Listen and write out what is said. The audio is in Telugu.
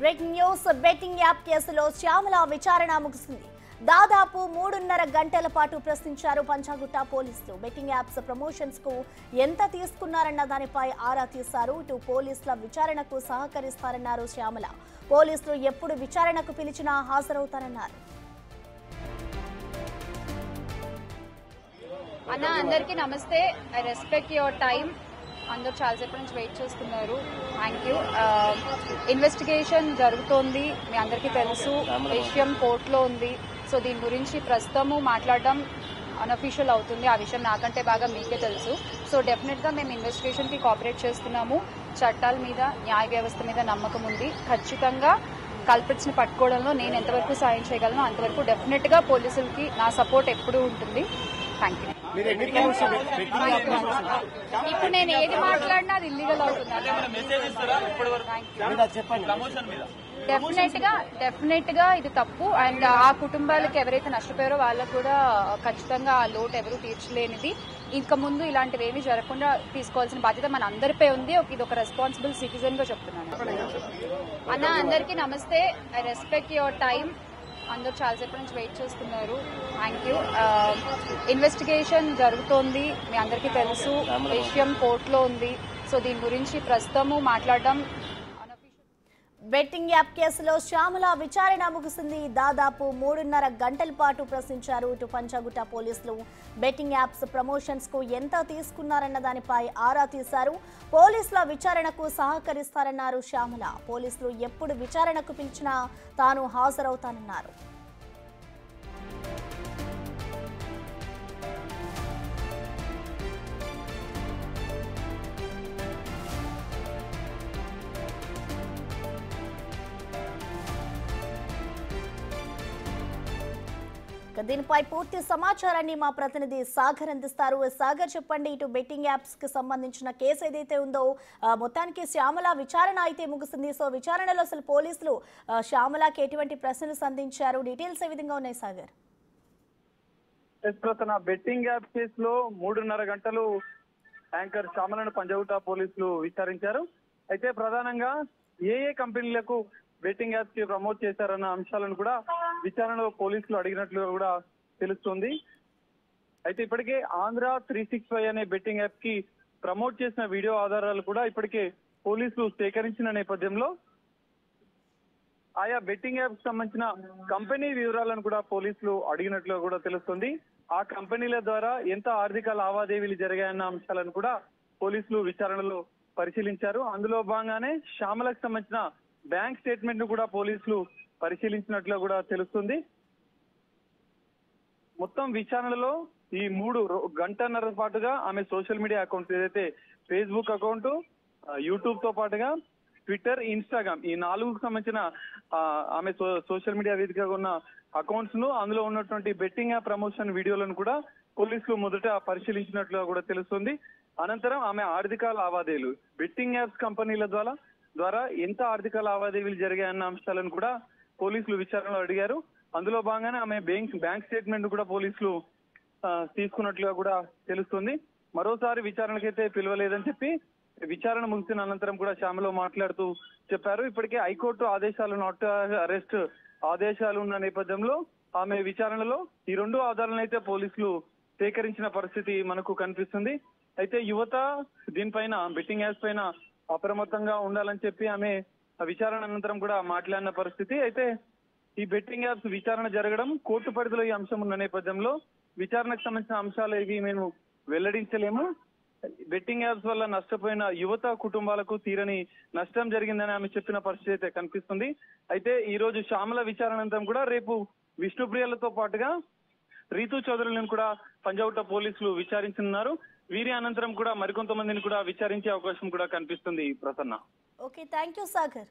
బ్రేకింగ్ న్యూస్ బెట్టింగ్ యాప్ కేసులో శ్యామల విచారణ ముగిసింది. దాదాపు 3.5 గంటల పాటు ప్రశ్నించారు పంచాగుట్ట పోలీసులు. బెట్టింగ్ యాప్స్ ప్రమోషన్స్ కు ఎంత తీసుకున్నారన్న దానిపై ఆరా తీశారు. ఇటు పోలీసుల విచారణకు సహకరిస్తారన్నారు శ్యామల. పోలీసులు ఎప్పుడు విచారణకు పిలిచినా హాజరవుతారన్నారు. అన్న అందరికీ నమస్తే. I respect your time. అందరూ చాలాసేపు నుంచి వెయిట్ చేస్తున్నారు. Thank you. ఇన్వెస్టిగేషన్ జరుగుతోంది, మీ అందరికీ తెలుసు. విషయం కోర్టులో ఉంది. సో దీని గురించి ప్రస్తుతము మాట్లాడడం అన్అఫీషియల్ అవుతుంది. ఆ విషయం నాకంటే బాగా మీకే తెలుసు. సో డెఫినెట్గా మేము ఇన్వెస్టిగేషన్కి కోఆపరేట్ చేస్తున్నాము. చట్టాల మీద, న్యాయ వ్యవస్థ మీద నమ్మకం ఉంది. ఖచ్చితంగా కల్పిట్స్ని పట్టుకోవడంలో నేను ఎంతవరకు సాయం చేయగలను అంతవరకు డెఫినెట్గా పోలీసులకి నా సపోర్ట్ ఎప్పుడూ ఉంటుంది. Thank you. ఇప్పుడు నేను ఏది మాట్లాడినా అది ఇల్లీగల్ అవుతుంది. డెఫినెట్ గా ఇది తప్పు. అండ్ ఆ కుటుంబాలకు ఎవరైతే నష్టపోయారో వాళ్ళకు కూడా ఖచ్చితంగా ఆ లోటు ఎవరు తీర్చలేనిది. ఇంకా ముందు ఇలాంటివి ఏమీ జరగకుండా తీసుకోవాల్సిన బాధ్యత మన అందరిపై ఉంది. ఇది ఒక రెస్పాన్సిబుల్ సిటిజన్ గా చెప్తున్నాను. అన్న అందరికీ నమస్తే. I respect your time. అందరూ చాలాసేపు నుంచి వెయిట్ చేస్తున్నారు. Thank you. ఇన్వెస్టిగేషన్ జరుగుతోంది, మీ అందరికీ తెలుసు. విషయం కోర్టులో ఉంది. సో దీని గురించి ప్రస్తుతము మాట్లాడడం బెట్టింగ్ యాప్ కేసులో శ్యామల విచారణ ముగిసింది. దాదాపు 3.5 గంటల పాటు ప్రశ్నించారు ఇటు పంచాగుట్ట పోలీసులు. బెట్టింగ్ యాప్స్ ప్రమోషన్స్ కు ఎంత తీసుకున్నారన్న దానిపై ఆరా తీశారు. పోలీసుల విచారణకు సహకరిస్తారన్నారు శ్యామల. పోలీసులు ఎప్పుడు విచారణకు పిలిచినా తాను హాజరవుతానన్నారు. దీనిపై పూర్తి సమాచారాన్ని మా ప్రతినిధి సాగర్ అందిస్తారు. సాగర్ చెప్పండి, ఇటు బెట్టింగ్ యాప్స్ కి సంబంధించిన కేసు ఏదైతే ఉందో మొత్తానికి శ్యామల విచారణ అయితే ముగిసింది. సో విచారణలో అసలు పోలీసులు శ్యామలకి ఎటువంటి ప్రశ్నలు సంధించారు, డీటెయిల్స్ ఏ విధంగా ఉన్నాయి సాగర్? బెట్టింగ్ యాప్ కేసులో 3.5 గంటలు యాంకర్ శ్యామలను పంజాగుట్ట పోలీసులు విచారించారు. అయితే ప్రధానంగా ఏ కంపెనీలకు బెట్టింగ్ యాప్స్ కి ప్రమోట్ చేశారన్న అంశాలను కూడా విచారణలో పోలీసులు అడిగినట్లుగా కూడా తెలుస్తుంది. అయితే ఇప్పటికే ఆంధ్ర 365 అనే బెట్టింగ్ యాప్ కి ప్రమోట్ చేసిన వీడియో ఆధారాలు కూడా ఇప్పటికే పోలీసులు సేకరించిన నేపథ్యంలో ఆయా బెట్టింగ్ యాప్ కి సంబంధించిన కంపెనీ వివరాలను కూడా పోలీసులు అడిగినట్లుగా కూడా తెలుస్తుంది. ఆ కంపెనీల ద్వారా ఎంత ఆర్థిక లావాదేవీలు జరిగాయన్న అంశాలను కూడా పోలీసులు విచారణలో పరిశీలించారు. అందులో భాగంగానే శ్యామలకు సంబంధించిన బ్యాంక్ స్టేట్మెంట్ ను కూడా పోలీసులు పరిశీలించినట్లు కూడా తెలుస్తుంది. మొత్తం విచారణలో ఈ 3 గంటన్నర పాటుగా ఆమె సోషల్ మీడియా అకౌంట్స్ ఏదైతే ఫేస్బుక్ అకౌంట్, యూట్యూబ్ తో పాటుగా ట్విట్టర్, ఇన్స్టాగ్రామ్ ఈ 4కు సంబంధించిన ఆమె సోషల్ మీడియా వేదికగా ఉన్న అకౌంట్స్ ను, అందులో ఉన్నటువంటి బెట్టింగ్ యాప్ ప్రమోషన్ వీడియోలను కూడా పోలీసులు మొదట పరిశీలించినట్లుగా కూడా తెలుస్తుంది. అనంతరం ఆమె ఆర్థిక లావాదేవీలు బెట్టింగ్ యాప్స్ కంపెనీల ద్వారా ఎంత ఆర్థిక లావాదేవీలు జరిగాయన్న అంశాలను కూడా పోలీసులు విచారణలో అడిగారు. అందులో భాగంగానే ఆమె బ్యాంక్ స్టేట్మెంట్ కూడా పోలీసులు తీసుకున్నట్లుగా కూడా తెలుస్తుంది. మరోసారి విచారణకైతే పిలవలేదని చెప్పి విచారణ ముగిసిన అనంతరం కూడా శ్యామలో మాట్లాడుతూ చెప్పారు. ఇప్పటికే హైకోర్టు ఆదేశాలు నాట్ అరెస్ట్ ఆదేశాలు ఉన్న నేపథ్యంలో ఆమె విచారణలో ఈ 2 ఆధారాలను అయితే పోలీసులు సేకరించిన పరిస్థితి మనకు కనిపిస్తుంది. అయితే యువత దీనిపైన బెట్టింగ్ యాప్స్ పైన అప్రమత్తంగా ఉండాలని చెప్పి ఆమె విచారణ అనంతరం కూడా మాట్లాడిన పరిస్థితి. అయితే ఈ బెట్టింగ్ యాప్స్ విచారణ జరగడం కోర్టు పరిధిలో ఈ అంశం ఉన్న నేపథ్యంలో విచారణకు సంబంధించిన అంశాలు ఇవి మేము వెల్లడించలేము. బెట్టింగ్ యాప్స్ వల్ల నష్టపోయిన యువత కుటుంబాలకు తీరని నష్టం జరిగిందని ఆమె చెప్పిన పరిస్థితి అయితే కనిపిస్తుంది. అయితే ఈ రోజు శ్యామల విచారణ అనంతరం కూడా రేపు విష్ణుప్రియలతో పాటుగా రీతు చౌదరులను కూడా పంజాగుట్ట పోలీసులు విచారించనున్నారు. వీరి అనంతరం కూడా మరికొంతమందిని కూడా విచారించే అవకాశం కూడా కనిపిస్తుంది. Prasanna. Okay, thank you Sagar.